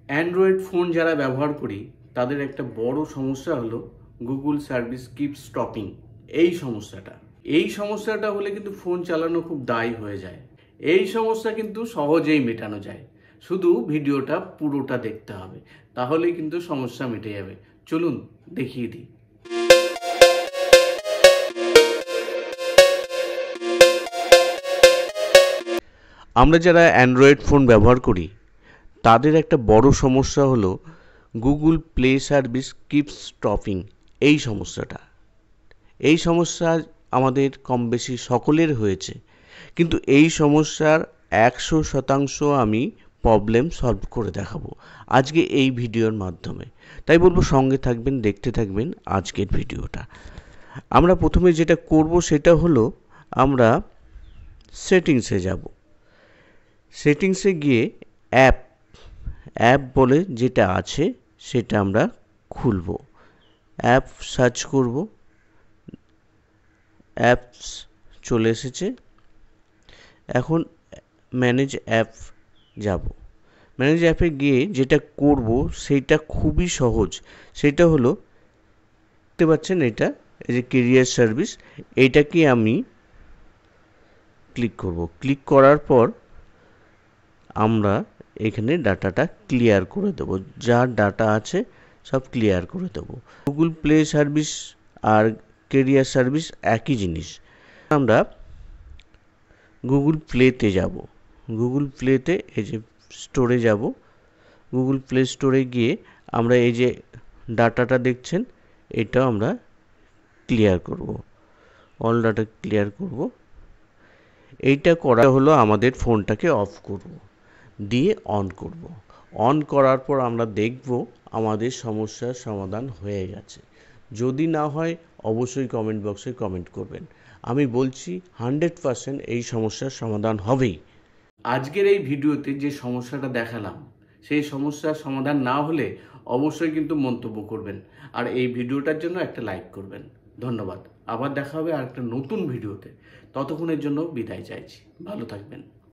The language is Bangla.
অ্যান্ড্রয়েড ফোন যারা ব্যবহার করি তাদের একটা বড় সমস্যা হলো গুগল সার্ভিস কিপ স্টপিং। এই সমস্যাটা হলে কিন্তু ফোন চালানো খুব দায়ী হয়ে যায়। এই সমস্যা কিন্তু সহজেই মেটানো যায়, শুধু ভিডিওটা পুরোটা দেখতে হবে, তাহলেই কিন্তু সমস্যা মিটে যাবে। চলুন দেখিয়ে দিই। আমরা যারা অ্যান্ড্রয়েড ফোন ব্যবহার করি তাদের একটা বড় সমস্যা হলো Google play service keeps stopping. এই সমস্যা আমাদের কম বেশি সকলের হয়েছে, কিন্তু এই সমস্যার 100% আমি প্রবলেম সলভ করে দেখাবো আজকে এই ভিডিওর মাধ্যমে। তাই বলবো সঙ্গে থাকবেন, দেখতে থাকবেন আজকের ভিডিওটা। আমরা প্রথমে যেটা করব সেটা হলো আমরা সেটিংসে যাব। সেটিংসে গিয়ে অ্যাপ বলে যেটা আছে সেটা আমরা খুলব। অ্যাপ সার্চ করব, অ্যাপস চলে এসেছে। এখন ম্যানেজ অ্যাপ যাব। ম্যানেজ অ্যাপে গিয়ে যেটা করব সেইটা খুবই সহজ। সেটা হলো দেখতে পাচ্ছেন এটা, এই যে কেরিয়ার সার্ভিস, এইটাকে আমি ক্লিক করব। ক্লিক করার পর আমরা এখানে ডাটাটা ক্লিয়ার করে দেব, যা ডাটা আছে সব ক্লিয়ার করে দেব। গুগল প্লে সার্ভিস আর কেরিয়ার সার্ভিস একই জিনিস। আমরা গুগল প্লেতে যাব। গুগল প্লেতে এই যে স্টোরে যাব। গুগল প্লে স্টোরে গিয়ে আমরা এই যে ডাটাটা দেখছেন এটাও আমরা ক্লিয়ার করব, অল ডাটা ক্লিয়ার করব। এইটা করা হলো আমাদের ফোনটাকে অফ করব, দিয়ে অন করব। অন করার পর আমরা দেখব আমাদের সমস্যার সমাধান হয়ে গেছে। যদি না হয় অবশ্যই কমেন্ট বক্সে কমেন্ট করবেন। আমি বলছি 100% এই সমস্যার সমাধান হবেই। আজকের এই ভিডিওতে যে সমস্যাটা দেখালাম সেই সমস্যার সমাধান না হলে অবশ্যই কিন্তু মন্তব্য করবেন, আর এই ভিডিওটার জন্য একটা লাইক করবেন। ধন্যবাদ। আবার দেখা হবে আর একটা নতুন ভিডিওতে। ততক্ষণের জন্য বিদায় চাইছি। ভালো থাকবেন।